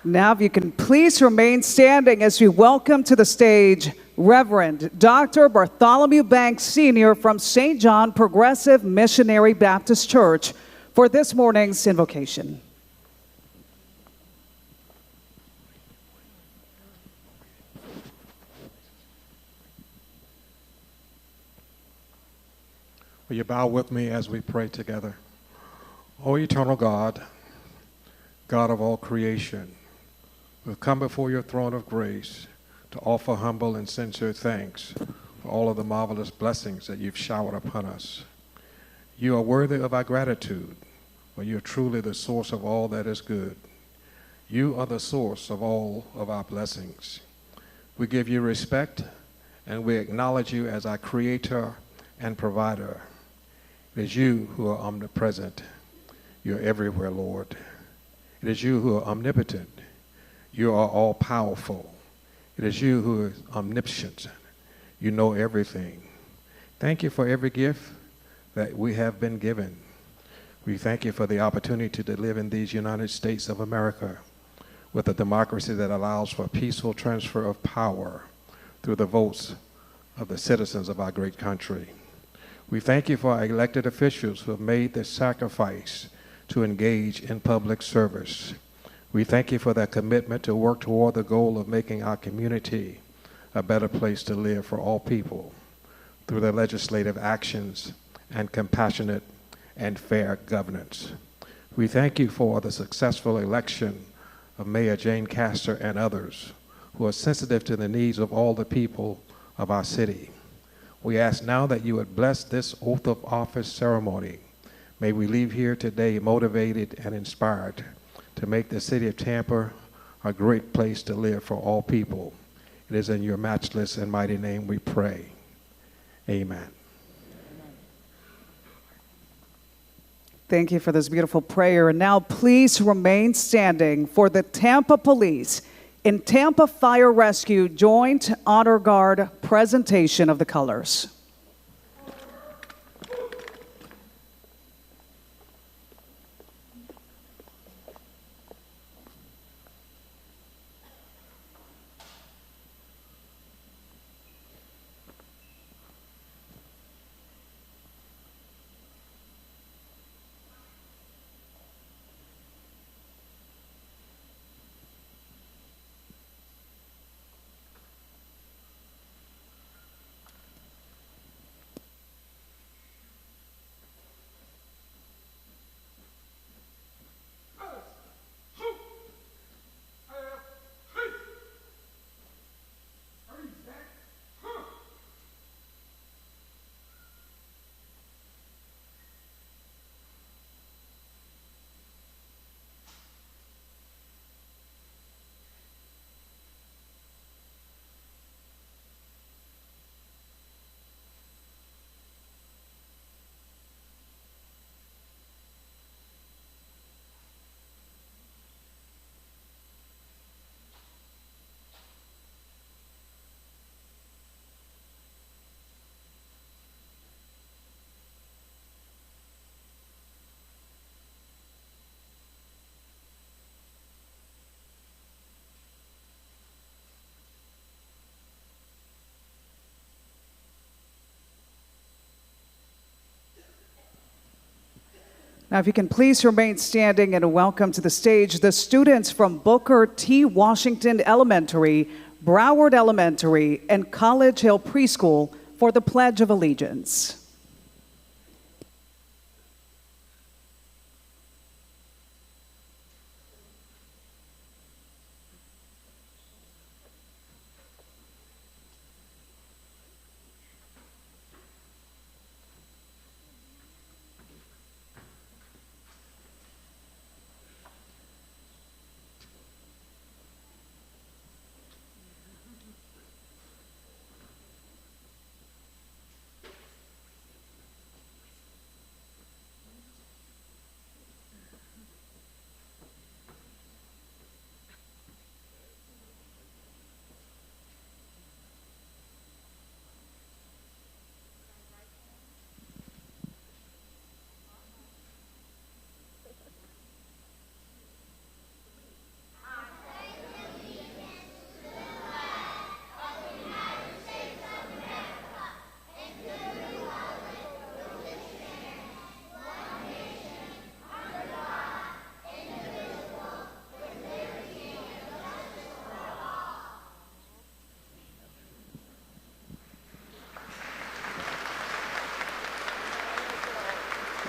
Now, if you can please remain standing as we welcome to the stage Reverend Dr. Bartholomew Banks Sr. from St. John Progressive Missionary Baptist Church for this morning's invocation. Will you bow with me as we pray together? O eternal God, God of all creation, we come before your throne of grace to offer humble and sincere thanks for all of the marvelous blessings that you've showered upon us. You are worthy of our gratitude, for you are truly the source of all that is good. You are the source of all of our blessings. We give you respect and we acknowledge you as our creator and provider. It is you who are omnipresent. You're everywhere, Lord. It is you who are omnipotent. You are all-powerful. It is you who is omniscient. You know everything. Thank you for every gift that we have been given. We thank you for the opportunity to live in these United States of America with a democracy that allows for peaceful transfer of power through the votes of the citizens of our great country. We thank you for our elected officials who have made the sacrifice to engage in public service. We thank you for their commitment to work toward the goal of making our community a better place to live for all people through their legislative actions and compassionate and fair governance. We thank you for the successful election of Mayor Jane Castor and others who are sensitive to the needs of all the people of our city. We ask now that you would bless this oath of office ceremony. May we leave here today motivated and inspired to make the city of Tampa a great place to live for all people. It is in your matchless and mighty name we pray. Amen. Thank you for this beautiful prayer. And now please remain standing for the Tampa Police in Tampa Fire Rescue Joint Honor Guard presentation of the colors. Now, if you can please remain standing and welcome to the stage the students from Booker T. Washington Elementary, Broward Elementary, and College Hill Preschool for the Pledge of Allegiance.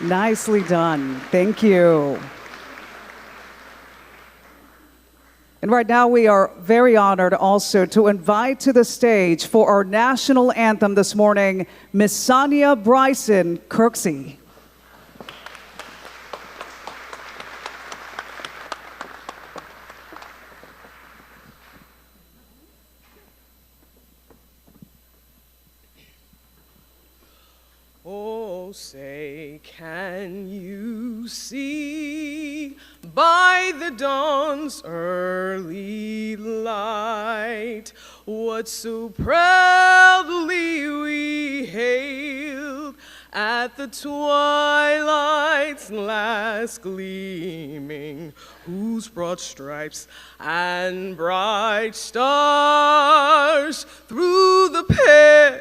Nicely done. Thank you. And right now we are very honored also to invite to the stage for our national anthem this morning, Miss Sonia Bryson Kirksey. Oh, say, can you see by the dawn's early light what so proudly we hailed at the twilight's last gleaming, whose broad stripes and bright stars through the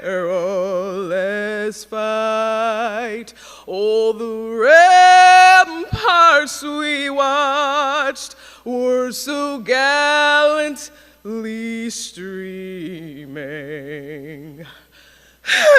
perilous fight, all the ramparts we watched were so gallantly streaming,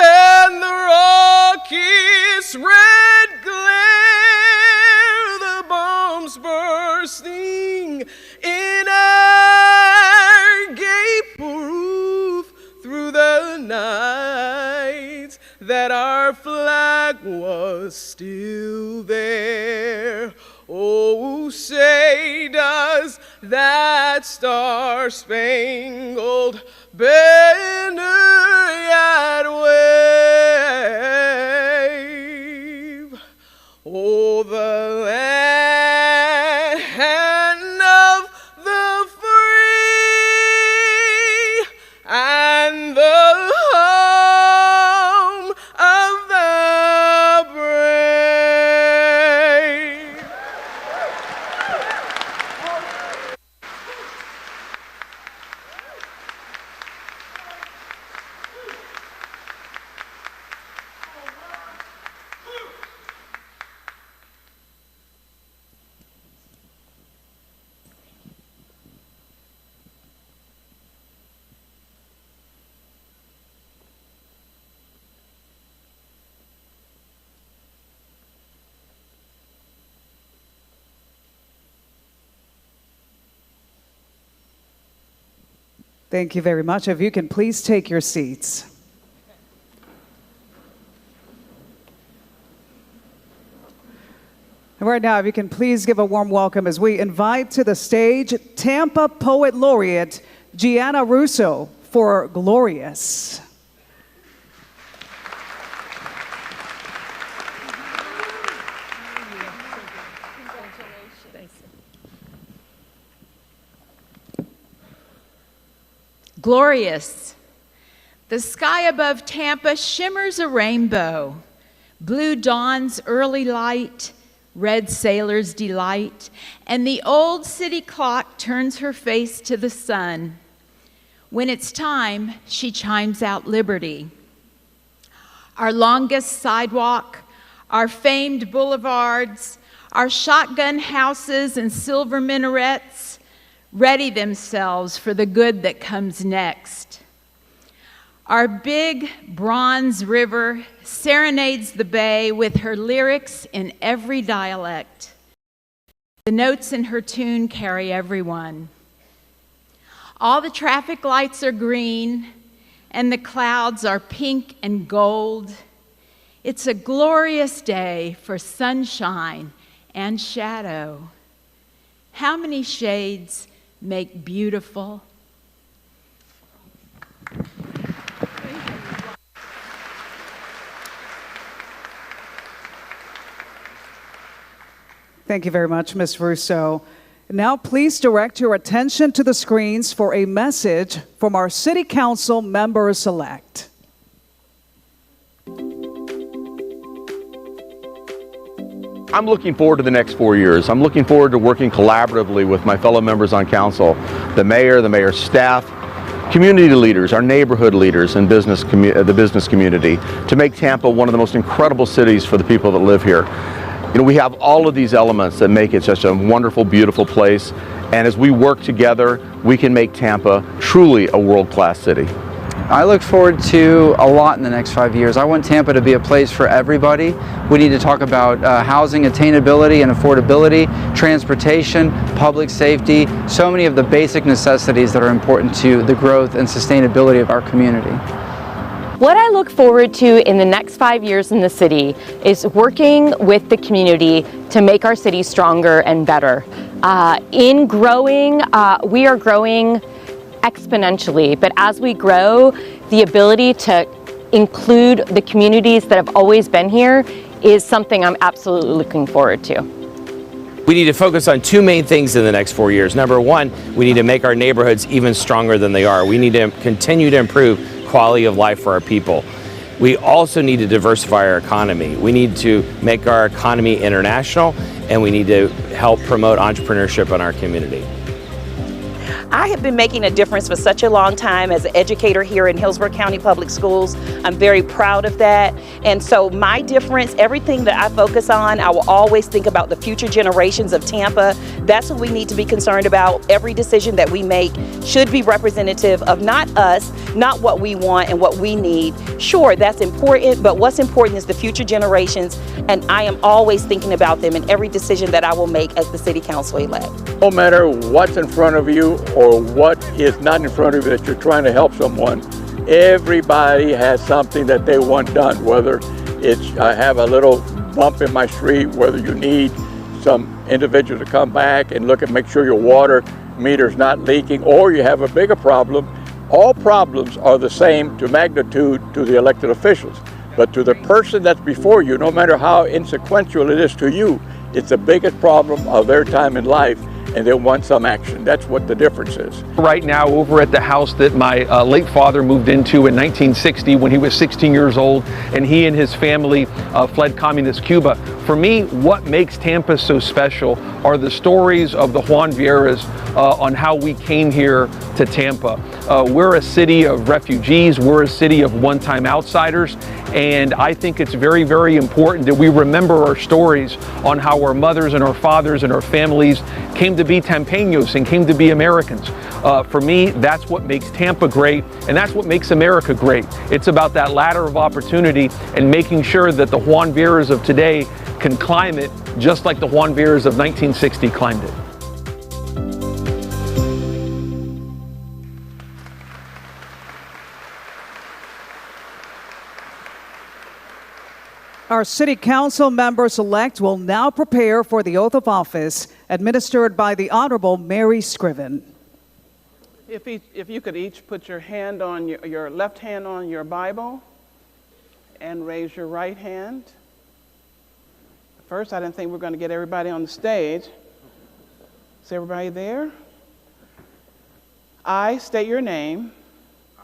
and the rocket's red glare, the bombs bursting in our gay roof through the night, that our flag was still there. Oh, say does that star-spangled banner yet wave? Oh, the land of the free and the home of the brave. Thank you very much. If you can please take your seats. And right now, if you can please give a warm welcome as we invite to the stage Tampa Poet Laureate Gianna Russo for Glorious. Glorious. The sky above Tampa shimmers a rainbow. Blue dawn's early light, red sailor's delight, and the old city clock turns her face to the sun. When it's time, she chimes out liberty. Our longest sidewalk, our famed boulevards, our shotgun houses and silver minarets ready themselves for the good that comes next. Our big bronze river serenades the bay with her lyrics in every dialect. The notes in her tune carry everyone. All the traffic lights are green and the clouds are pink and gold. It's a glorious day for sunshine and shadow. How many shades make beautiful? Thank you very much, Ms. Russo. Now please direct your attention to the screens for a message from our City Council members-elect. I'm looking forward to the next 4 years. I'm looking forward to working collaboratively with my fellow members on council, the mayor's staff, community leaders, our neighborhood leaders, and the business community to make Tampa one of the most incredible cities for the people that live here. You know, we have all of these elements that make it such a wonderful, beautiful place, and as we work together, we can make Tampa truly a world-class city. I look forward to a lot in the next 5 years. I want Tampa to be a place for everybody. We need to talk about housing attainability and affordability, transportation, public safety, so many of the basic necessities that are important to the growth and sustainability of our community. What I look forward to in the next 5 years in the city is working with the community to make our city stronger and better. In growing, we are growing exponentially, but as we grow, the ability to include the communities that have always been here is something I'm absolutely looking forward to. We need to focus on two main things in the next 4 years. Number one, we need to make our neighborhoods even stronger than they are. We need to continue to improve quality of life for our people. We also need to diversify our economy. We need to make our economy international, and we need to help promote entrepreneurship in our community. I have been making a difference for such a long time as an educator here in Hillsborough County Public Schools. I'm very proud of that. And so my difference, everything that I focus on, I will always think about the future generations of Tampa. That's what we need to be concerned about. Every decision that we make should be representative of not us, not what we want and what we need. Sure, that's important, but what's important is the future generations, and I am always thinking about them in every decision that I will make as the City Council elect. No matter what's in front of you or what is not in front of you that you're trying to help someone, everybody has something that they want done, whether it's I have a little bump in my street, whether you need some individual to come back and look and make sure your water meter's not leaking, or you have a bigger problem. All problems are the same to magnitude to the elected officials, but to the person that's before you, no matter how inconsequential it is to you, it's the biggest problem of their time in life, and they want some action. That's what the difference is. Right now, over at the house that my late father moved into in 1960 when he was 16 years old, and he and his family fled communist Cuba. For me, what makes Tampa so special are the stories of the Juan Vieiras on how we came here to Tampa. We're a city of refugees, we're a city of one-time outsiders, and I think it's very, very important that we remember our stories on how our mothers and our fathers and our families came to be Tampaños and came to be Americans. For me, that's what makes Tampa great, and that's what makes America great. It's about that ladder of opportunity and making sure that the Juan Vieiras of today can climb it just like the Juan Vieiras of 1960 climbed it. Our City Council members-elect will now prepare for the oath of office administered by the Honorable Mary Scriven. If you could each put your hand on your left hand on your Bible and raise your right hand. First, I didn't think we were going to get everybody on the stage. Is everybody there? I state your name. I,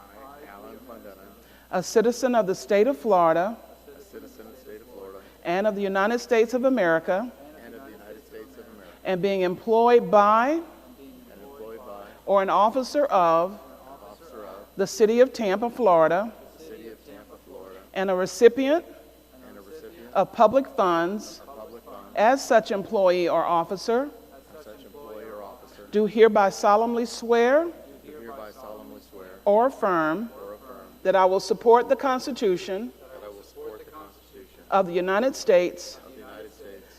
Alan Clendenin, a citizen of the state of Florida and of the United States of America, and being employed by or an officer of the City of Tampa, Florida, and a recipient of public funds as such employee or officer, do hereby solemnly swear or affirm that I will support the Constitution of the United States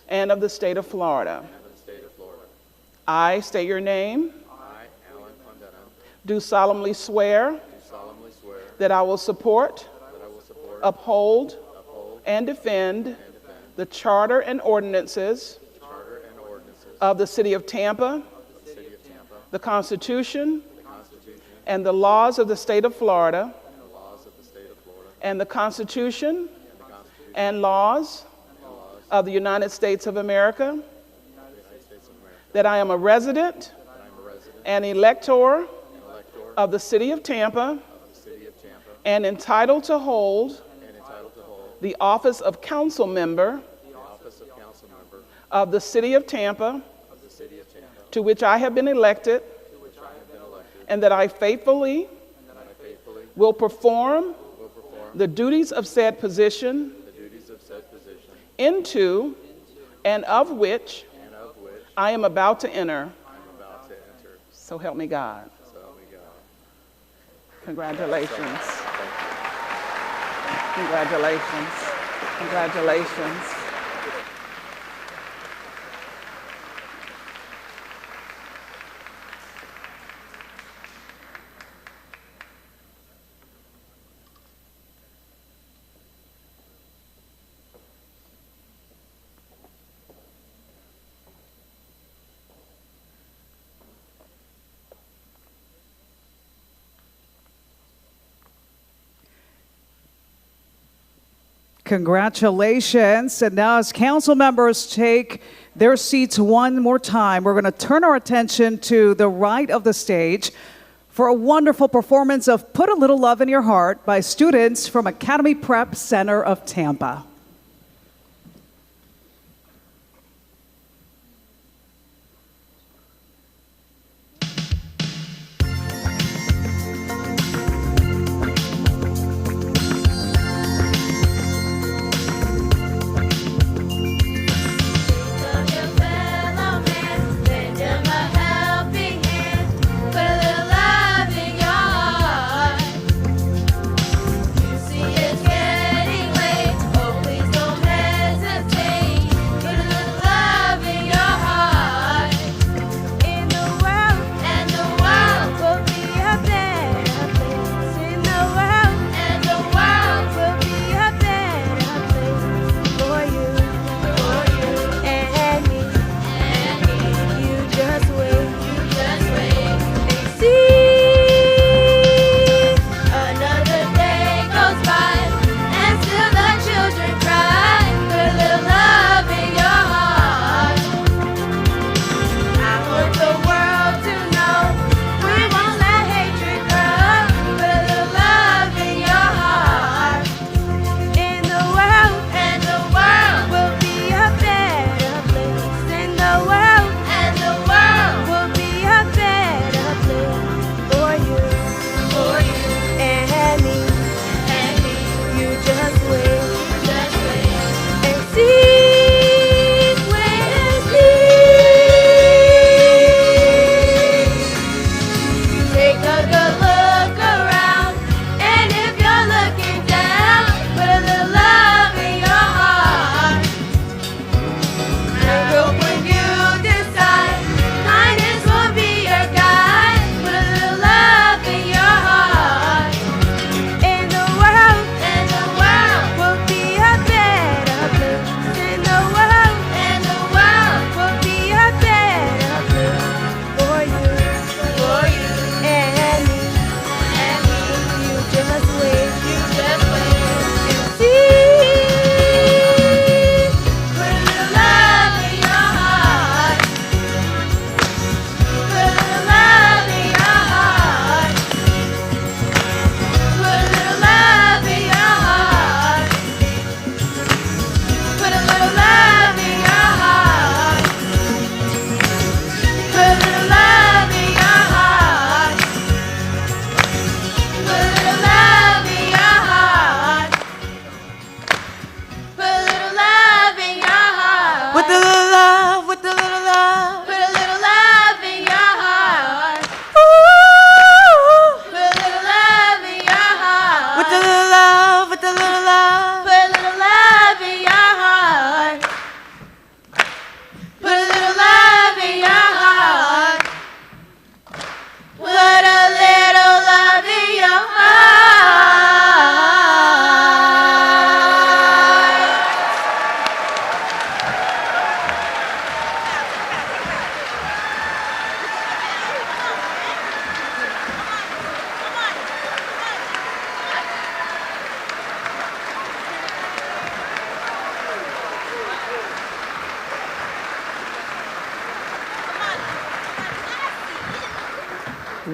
and of the state of Florida. I state your name. Do solemnly swear that I will support, uphold, and defend the charter and ordinances of the City of Tampa, the Constitution, and the laws of the state of Florida, and the Constitution and laws of the United States of America, that I am a resident and elector of the City of Tampa, and entitled to hold the office of council member of the City of Tampa, to which I have been elected, and that I faithfully will perform the duties of said position into and of which I am about to enter. So help me God. Congratulations. Congratulations. Congratulations. Congratulations. And now as council members take their seats one more time, we're going to turn our attention to the right of the stage for a wonderful performance of Put a Little Love in Your Heart by students from Academy Prep Center of Tampa.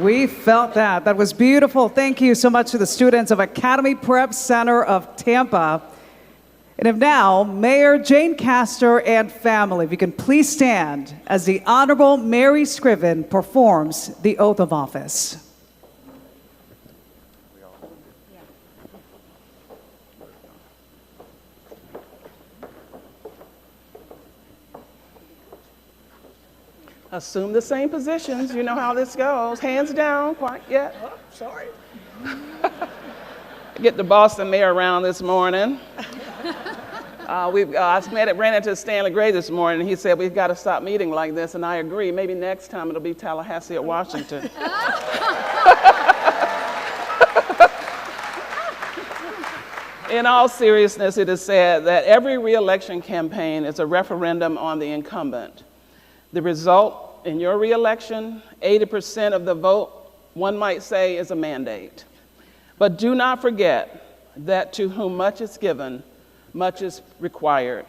We felt that. That was beautiful. Thank you so much to the students of Academy Prep Center of Tampa. And if now, Mayor Jane Castor and family, if you can please stand as the Honorable Mary Scriven performs the oath of office. Assume the same positions. You know how this goes. Hands down, quiet. Yeah. Oh, sorry. get the Boston mayor around this morning. I ran into Stanley Gray this morning, and he said, we've got to stop meeting like this, and I agree. Maybe next time it'll be Tallahassee or Washington. In all seriousness, it is said that every re-election campaign is a referendum on the incumbent. The result in your re-election, 80% of the vote, one might say, is a mandate. But do not forget that to whom much is given, much is required.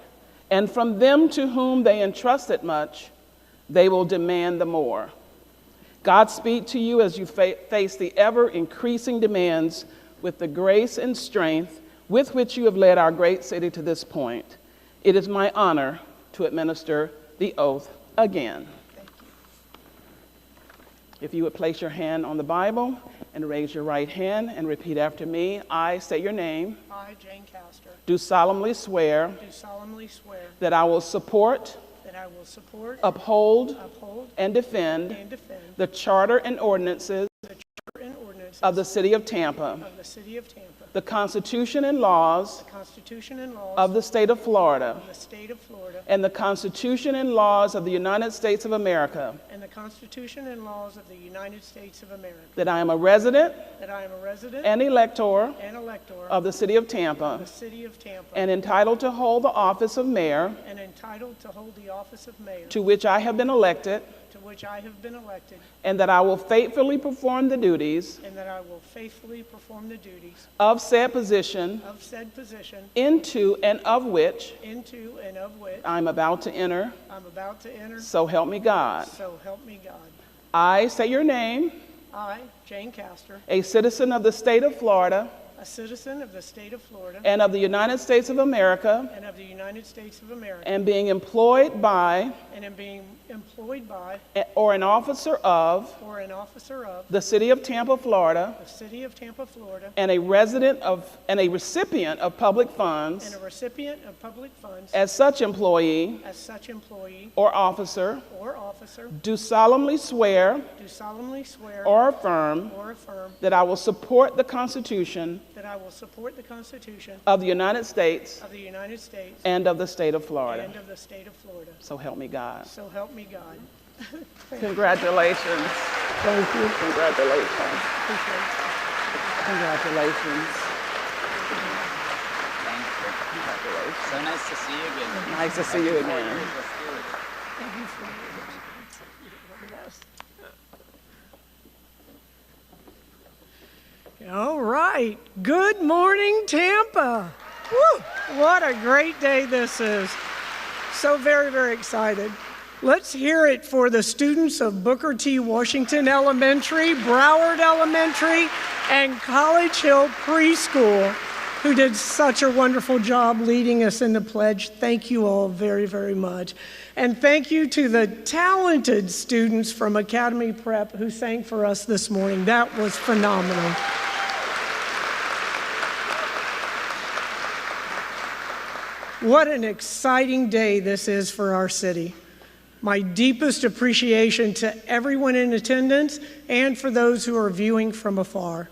And from them to whom they entrusted much, they will demand the more. Godspeed to you as you face the ever-increasing demands with the grace and strength with which you have led our great city to this point. It is my honor to administer the oath again. If you would place your hand on the Bible and raise your right hand and repeat after me. I say your name. I, Jane Castor, Do solemnly swear do solemnly swear that I will support, that I will support, uphold, uphold, and defend and defend the charter and ordinances the charter and ordinances of the City of Tampa, of the City of Tampa, the Constitution and laws the Constitution and laws of the State of Florida, of the State of Florida, and the Constitution and laws of the United States of America, and the Constitution and laws of the United States of America, that I am a resident that I am a resident and elector and elector of the City of of Tampa, the City of Tampa, and entitled to hold the office of mayor, and entitled to hold the office of mayor, to which I have been elected, to which I have been elected, and that I will faithfully perform the duties and that I will faithfully perform the duties of said position of said position into and of which into and of which I'm about to enter, I'm about to enter, so help me God. so help me God. I say your name, I, Jane Castor, a citizen of the State of Florida a citizen of the State of Florida and of the United States of America, and of the United States of America, and being employed by and am being employed by or an officer of or an officer of the City of Tampa, Florida, the City of Tampa, Florida, and a recipient of public funds, and a recipient of public funds, as such employee as such employee or officer, or officer, do solemnly swear do solemnly swear or affirm or affirm that I will support the Constitution that I will support the Constitution of the United States of the United States and of the State of Florida. and of the State of Florida. So help me God. So help me God. Congratulations. Thank you. Congratulations. Congratulations. Congratulations. So nice to see you again. Nice to see you again. All right. Good morning, Tampa. Woo! What a great day this is. So very, very excited. Let's hear it for the students of Booker T. Washington Elementary, Broward Elementary, and College Hill Preschool, who did such a wonderful job leading us in the pledge. Thank you all very, very much. And thank you to the talented students from Academy Prep who sang for us this morning. That was phenomenal. What an exciting day this is for our city. My deepest appreciation to everyone in attendance and for those who are viewing from afar.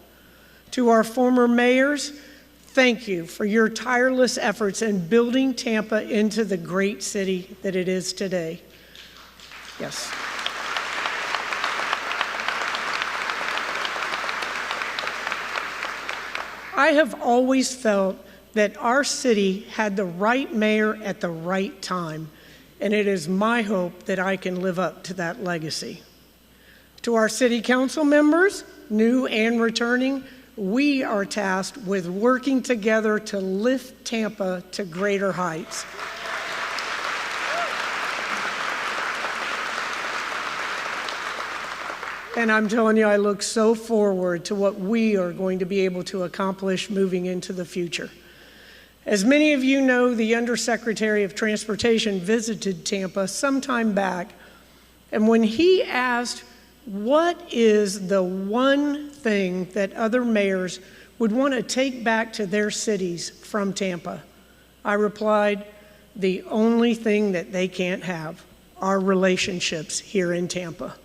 To our former mayors, thank you for your tireless efforts in building Tampa into the great city that it is today. Yes. I have always felt that our city had the right mayor at the right time, and it is my hope that I can live up to that legacy. To our city council members, new and returning, we are tasked with working together to lift Tampa to greater heights. And I'm telling you, I look so forward to what we are going to be able to accomplish moving into the future. As many of you know, the Undersecretary of Transportation visited Tampa some time back, and when he asked, what is the one thing that other mayors would want to take back to their cities from Tampa? I replied, the only thing that they can't have are relationships here in Tampa.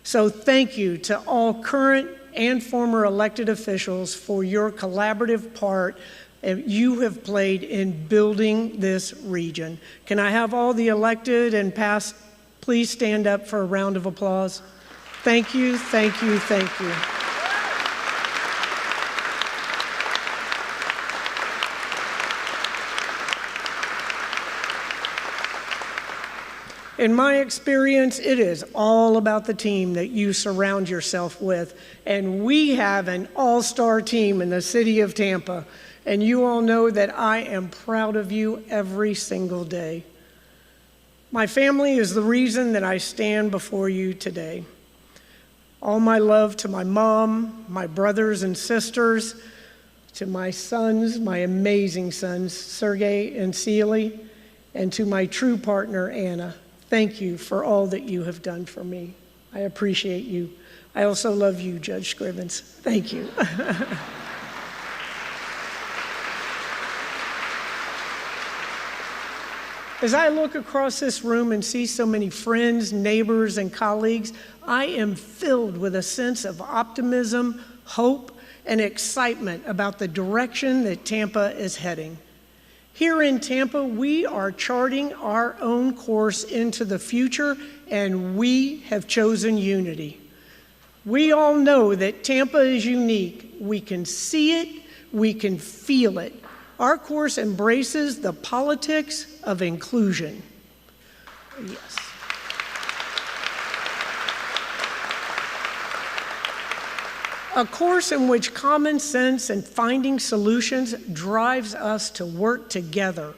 So thank you to all current and former elected officials for your collaborative part you have played in building this region. Can I have all the elected and past please stand up for a round of applause? Thank you, thank you, thank you. In my experience, it is all about the team that you surround yourself with. And we have an all-star team in the city of Tampa. And you all know that I am proud of you every single day. My family is the reason that I stand before you today. All my love to my mom, my brothers and sisters, to my sons, my amazing sons, Sergey and Sealy, and to my true partner, Anna. Thank you for all that you have done for me. I appreciate you. I also love you, Judge Scrivens. Thank you. As I look across this room and see so many friends, neighbors, and colleagues, I am filled with a sense of optimism, hope, and excitement about the direction that Tampa is heading. Here in Tampa, we are charting our own course into the future, and we have chosen unity. We all know that Tampa is unique. We can see it, we can feel it. Our course embraces the politics of inclusion. Yes. A course in which common sense and finding solutions drives us to work together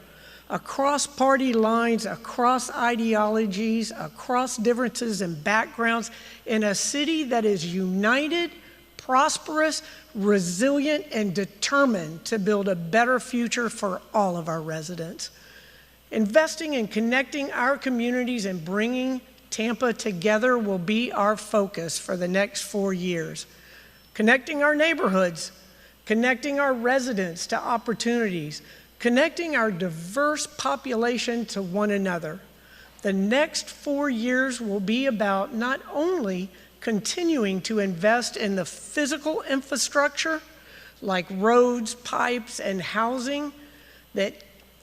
across party lines, across ideologies, across differences in backgrounds, in a city that is united, prosperous, resilient, and determined to build a better future for all of our residents. Investing in connecting our communities and bringing Tampa together will be our focus for the next 4 years. Connecting our neighborhoods, connecting our residents to opportunities, connecting our diverse population to one another. The next 4 years will be about not only continuing to invest in the physical infrastructure like roads, pipes, and housing that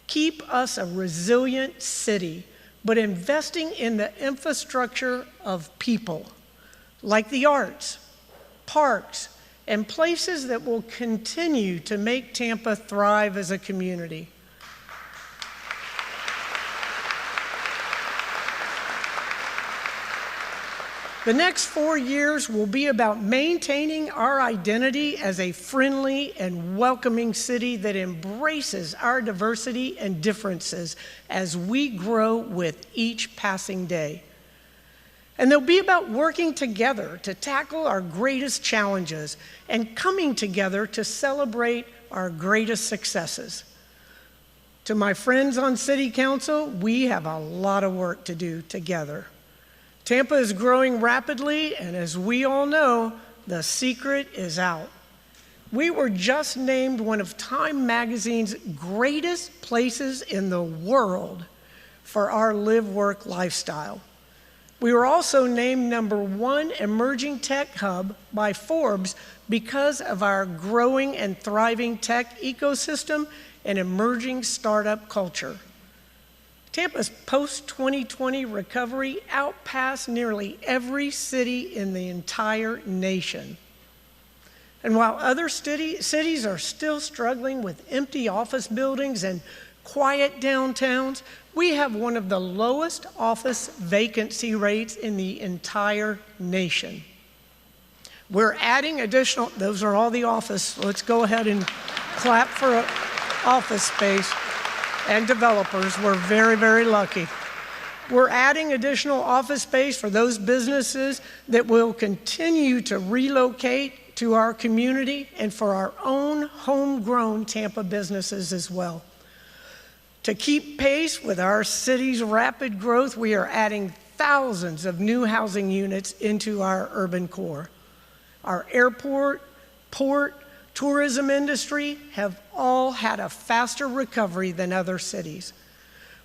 keep us a resilient city, but investing in the infrastructure of people like the arts, parks, and places that will continue to make Tampa thrive as a community. The next 4 years will be about maintaining our identity as a friendly and welcoming city that embraces our diversity and differences as we grow with each passing day. And they'll be about working together to tackle our greatest challenges and coming together to celebrate our greatest successes. To my friends on City Council, we have a lot of work to do together. Tampa is growing rapidly, and as we all know, the secret is out. We were just named one of Time Magazine's greatest places in the world for our live-work lifestyle. We were also named #1 emerging tech hub by Forbes because of our growing and thriving tech ecosystem and emerging startup culture. Tampa's post-2020 recovery outpassed nearly every city in the entire nation. And while other cities are still struggling with empty office buildings and quiet downtowns, we have one of the lowest office vacancy rates in the entire nation. We're adding additional, those are all the office, let's go ahead and clap for office space and developers. We're very, very lucky. We're adding additional office space for those businesses that will continue to relocate to our community and for our own homegrown Tampa businesses as well. To keep pace with our city's rapid growth, we are adding thousands of new housing units into our urban core. Our airport, port, tourism industry have all had a faster recovery than other cities.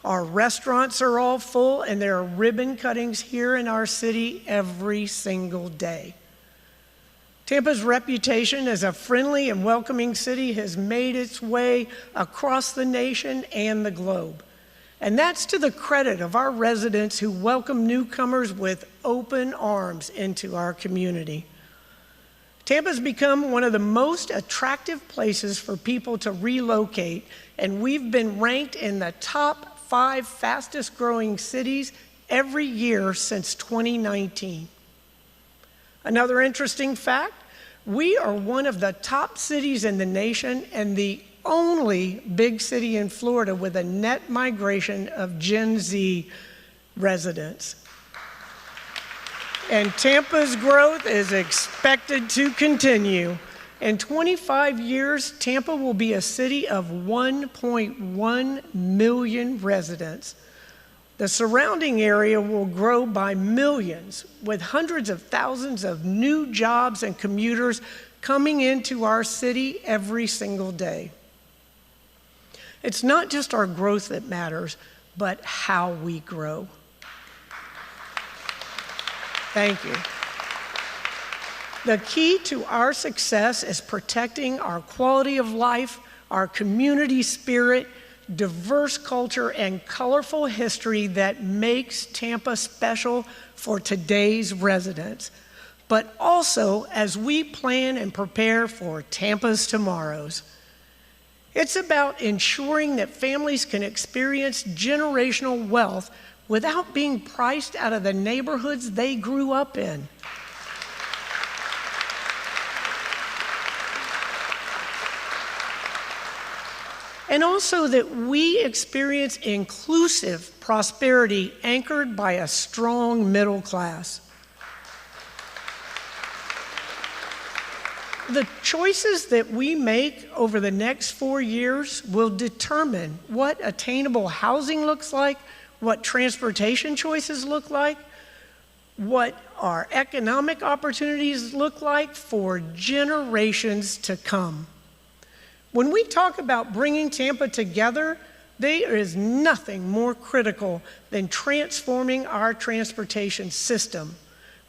Our restaurants are all full, and there are ribbon cuttings here in our city every single day. Tampa's reputation as a friendly and welcoming city has made its way across the nation and the globe. And that's to the credit of our residents who welcome newcomers with open arms into our community. Tampa's become one of the most attractive places for people to relocate, and we've been ranked in the top 5 fastest growing cities every year since 2019. Another interesting fact, we are one of the top cities in the nation and the only big city in Florida with a net migration of Gen Z residents. And Tampa's growth is expected to continue. In 25 years, Tampa will be a city of 1.1 million residents. The surrounding area will grow by millions, with hundreds of thousands of new jobs and commuters coming into our city every single day. It's not just our growth that matters, but how we grow. Thank you. The key to our success is protecting our quality of life, our community spirit, diverse culture, and colorful history that makes Tampa special for today's residents, but also as we plan and prepare for Tampa's tomorrows. It's about ensuring that families can experience generational wealth without being priced out of the neighborhoods they grew up in. And also that we experience inclusive prosperity anchored by a strong middle class. The choices that we make over the next 4 years will determine what attainable housing looks like, what transportation choices look like, what our economic opportunities look like for generations to come. When we talk about bringing Tampa together, there is nothing more critical than transforming our transportation system,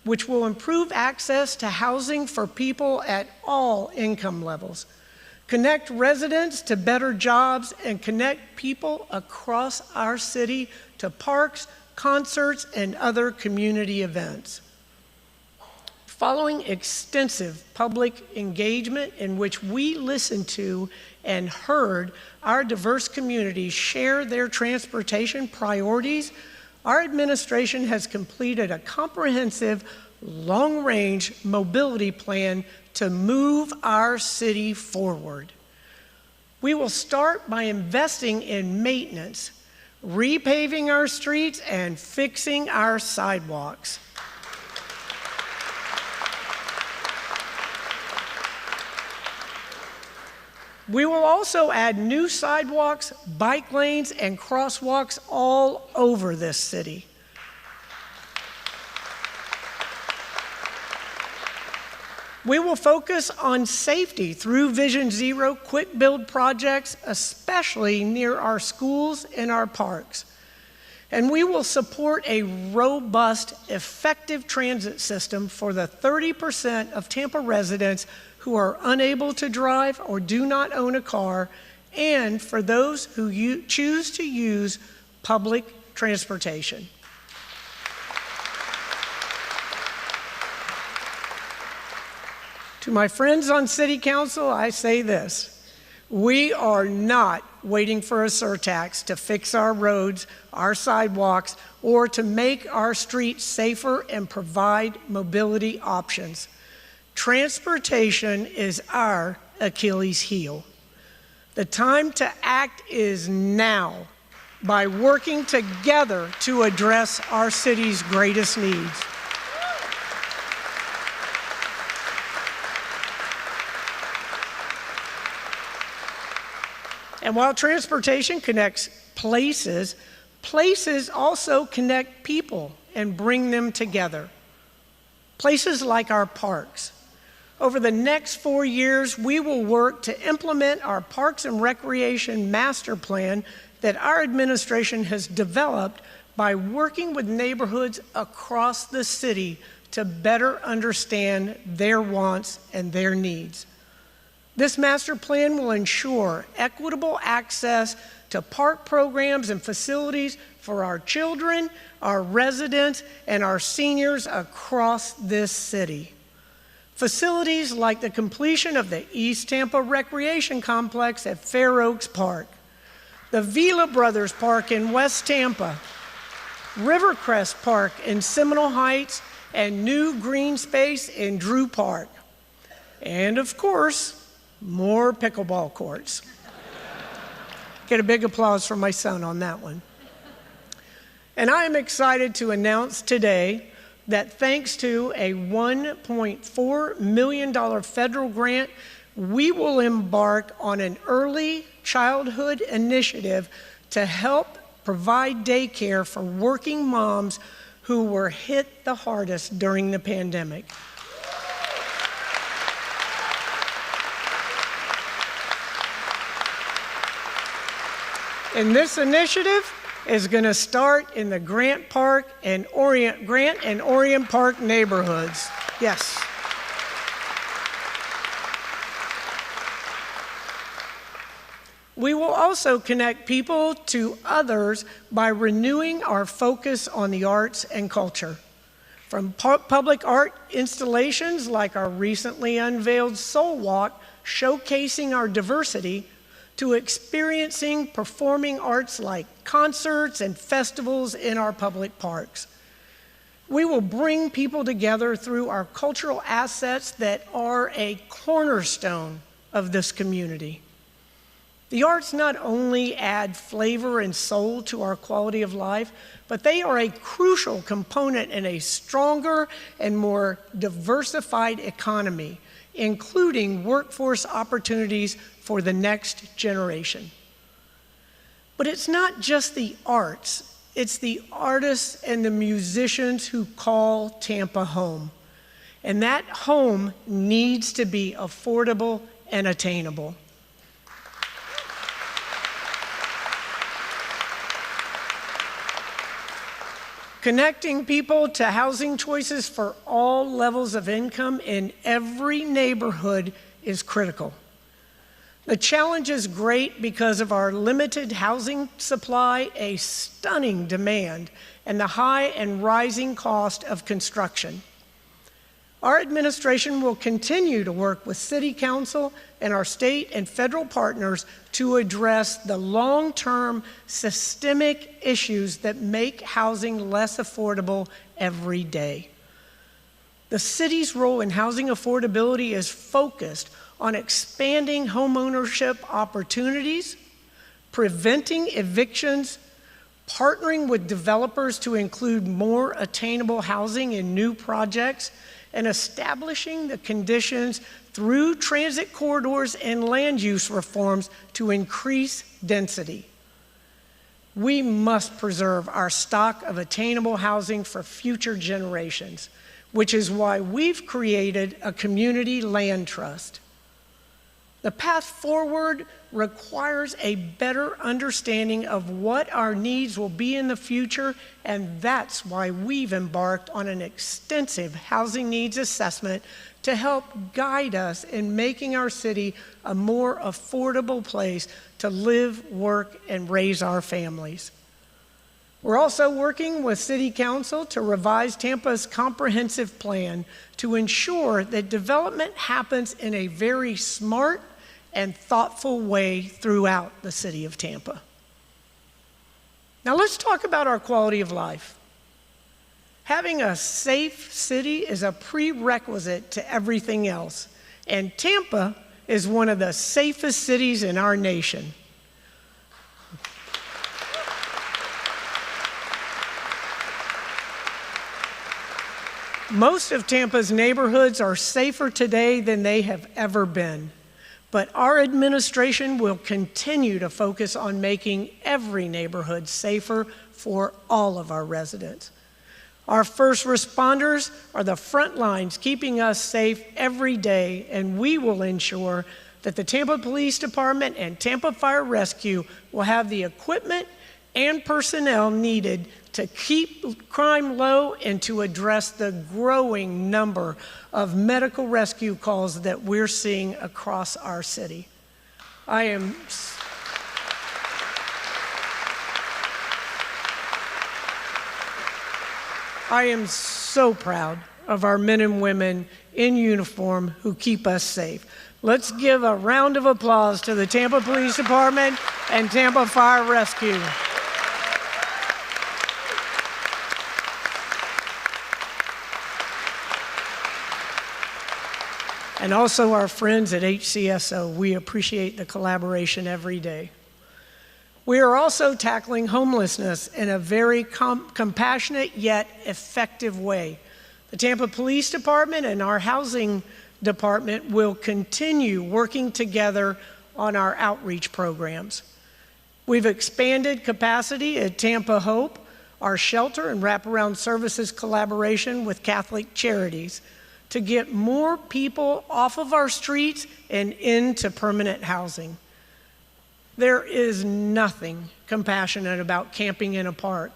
which will improve access to housing for people at all income levels, connect residents to better jobs, and connect people across our city to parks, concerts, and other community events. Following extensive public engagement in which we listened to and heard our diverse communities share their transportation priorities, our administration has completed a comprehensive, long-range mobility plan to move our city forward. We will start by investing in maintenance, repaving our streets, and fixing our sidewalks. We will also add new sidewalks, bike lanes, and crosswalks all over this city. We will focus on safety through Vision Zero quick build projects, especially near our schools and our parks. And we will support a robust, effective transit system for the 30% of Tampa residents who are unable to drive or do not own a car, and for those who choose to use public transportation. To my friends on City Council, I say this: we are not waiting for a surtax to fix our roads, our sidewalks, or to make our streets safer and provide mobility options. Transportation is our Achilles heel. The time to act is now by working together to address our city's greatest needs. And while transportation connects places, places also connect people and bring them together. Places like our parks. Over the next 4 years, we will work to implement our Parks and Recreation Master Plan that our administration has developed by working with neighborhoods across the city to better understand their wants and their needs. This master plan will ensure equitable access to park programs and facilities for our children, our residents, and our seniors across this city. Facilities like the completion of the East Tampa Recreation Complex at Fair Oaks Park, the Vila Brothers Park in West Tampa, Rivercrest Park in Seminole Heights, and new green space in Drew Park. And of course, more pickleball courts. Get a big applause for my son on that one. And I am excited to announce today that thanks to a $1.4 million federal grant, we will embark on an early childhood initiative to help provide daycare for working moms who were hit the hardest during the pandemic. And this initiative is going to start in the Grant and Orient Park neighborhoods. Yes. We will also connect people to others by renewing our focus on the arts and culture. From public art installations like our recently unveiled Soul Walk, showcasing our diversity, to experiencing performing arts like concerts and festivals in our public parks. We will bring people together through our cultural assets that are a cornerstone of this community. The arts not only add flavor and soul to our quality of life, but they are a crucial component in a stronger and more diversified economy, including workforce opportunities for the next generation. But it's not just the arts, it's the artists and the musicians who call Tampa home. And that home needs to be affordable and attainable. Connecting people to housing choices for all levels of income in every neighborhood is critical. The challenge is great because of our limited housing supply, a stunning demand, and the high and rising cost of construction. Our administration will continue to work with City Council and our state and federal partners to address the long-term systemic issues that make housing less affordable every day. The city's role in housing affordability is focused on expanding homeownership opportunities, preventing evictions, partnering with developers to include more attainable housing in new projects, and establishing the conditions through transit corridors and land use reforms to increase density. We must preserve our stock of attainable housing for future generations, which is why we've created a community land trust. The path forward requires a better understanding of what our needs will be in the future, and that's why we've embarked on an extensive housing needs assessment to help guide us in making our city a more affordable place to live, work, and raise our families. We're also working with City Council to revise Tampa's comprehensive plan to ensure that development happens in a very smart and thoughtful way throughout the city of Tampa. Now let's talk about our quality of life. Having a safe city is a prerequisite to everything else, and Tampa is one of the safest cities in our nation. Most of Tampa's neighborhoods are safer today than they have ever been. But our administration will continue to focus on making every neighborhood safer for all of our residents. Our first responders are the front lines keeping us safe every day, and we will ensure that the Tampa Police Department and Tampa Fire Rescue will have the equipment and personnel needed to keep crime low and to address the growing number of medical rescue calls that we're seeing across our city. I am so proud of our men and women in uniform who keep us safe. Let's give a round of applause to the Tampa Police Department and Tampa Fire Rescue. And also our friends at HCSO. We appreciate the collaboration every day. We are also tackling homelessness in a very compassionate yet effective way. The Tampa Police Department and our housing department will continue working together on our outreach programs. We've expanded capacity at Tampa Hope, our shelter and wraparound services collaboration with Catholic Charities, to get more people off of our streets and into permanent housing. There is nothing compassionate about camping in a park,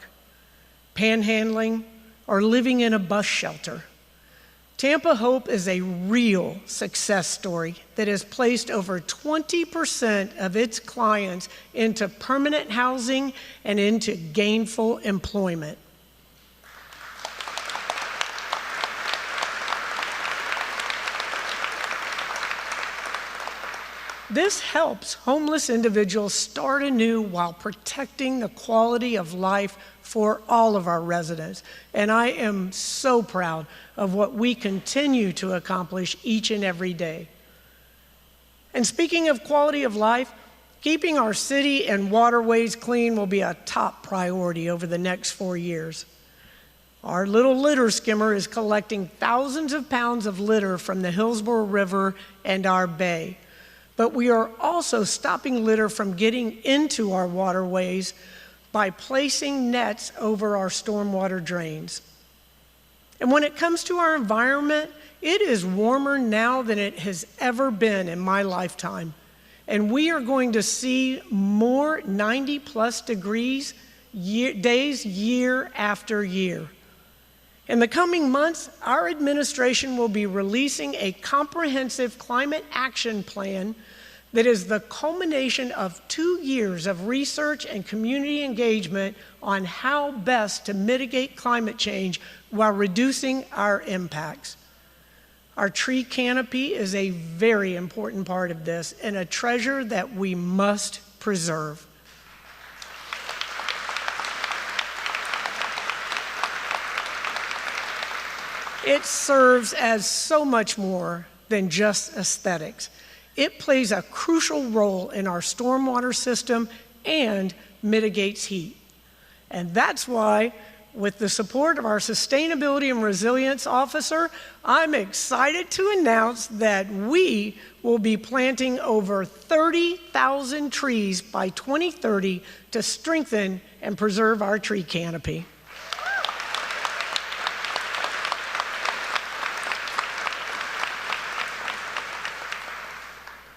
panhandling, or living in a bus shelter. Tampa Hope is a real success story that has placed over 20% of its clients into permanent housing and into gainful employment. This helps homeless individuals start anew while protecting the quality of life for all of our residents. And I am so proud of what we continue to accomplish each and every day. And speaking of quality of life, keeping our city and waterways clean will be a top priority over the next 4 years. Our little litter skimmer is collecting thousands of pounds of litter from the Hillsborough River and our bay. But we are also stopping litter from getting into our waterways by placing nets over our stormwater drains. And when it comes to our environment, it is warmer now than it has ever been in my lifetime. And we are going to see more 90-plus degrees days year after year. In the coming months, our administration will be releasing a comprehensive climate action plan that is the culmination of 2 years of research and community engagement on how best to mitigate climate change while reducing our impacts. Our tree canopy is a very important part of this and a treasure that we must preserve. It serves as so much more than just aesthetics. It plays a crucial role in our stormwater system and mitigates heat. And that's why, with the support of our Sustainability and Resilience Officer, I'm excited to announce that we will be planting over 30,000 trees by 2030 to strengthen and preserve our tree canopy.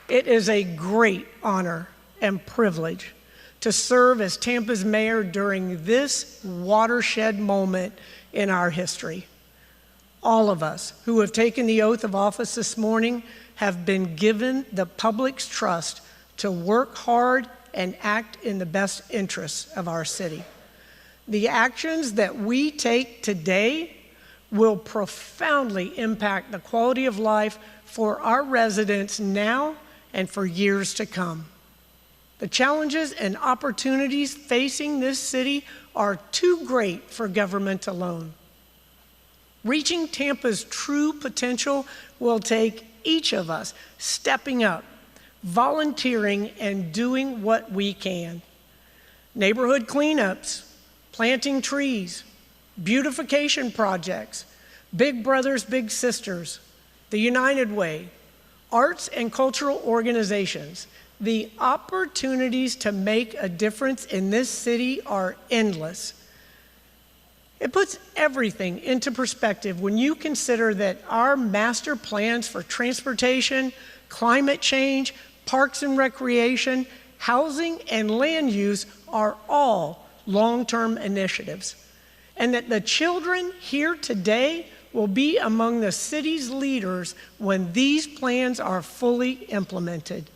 It is a great honor and privilege to serve as Tampa's mayor during this watershed moment in our history. All of us who have taken the oath of office this morning have been given the public's trust to work hard and act in the best interests of our city. The actions that we take today will profoundly impact the quality of life for our residents now and for years to come. The challenges and opportunities facing this city are too great for government alone. Reaching Tampa's true potential will take each of us stepping up, volunteering, and doing what we can. Neighborhood cleanups, planting trees, beautification projects, Big Brothers, Big Sisters, the United Way, arts and cultural organizations. The opportunities to make a difference in this city are endless. It puts everything into perspective when you consider that our master plans for transportation, climate change, parks and recreation, housing, and land use are all long-term initiatives, and that the children here today will be among the city's leaders when these plans are fully implemented.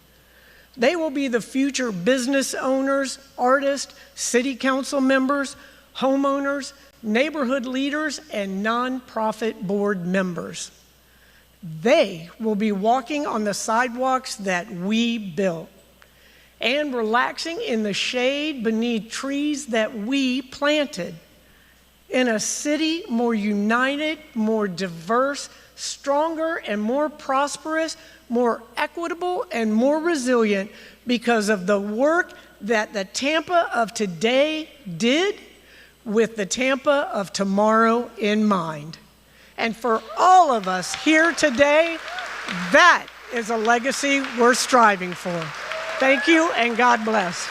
They will be the future business owners, artists, city council members, homeowners, neighborhood leaders, and nonprofit board members. They will be walking on the sidewalks that we built and relaxing in the shade beneath trees that we planted. In a city more united, more diverse, stronger and more prosperous, more equitable and more resilient because of the work that the Tampa of today did with the Tampa of tomorrow in mind. And for all of us here today, that is a legacy we're striving for. Thank you and God bless.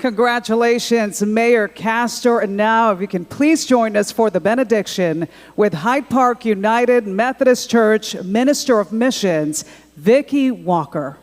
Congratulations, Mayor Castor. And now, if you can please join us for the benediction with Hyde Park United Methodist Church Minister of Missions, Vicki Walker.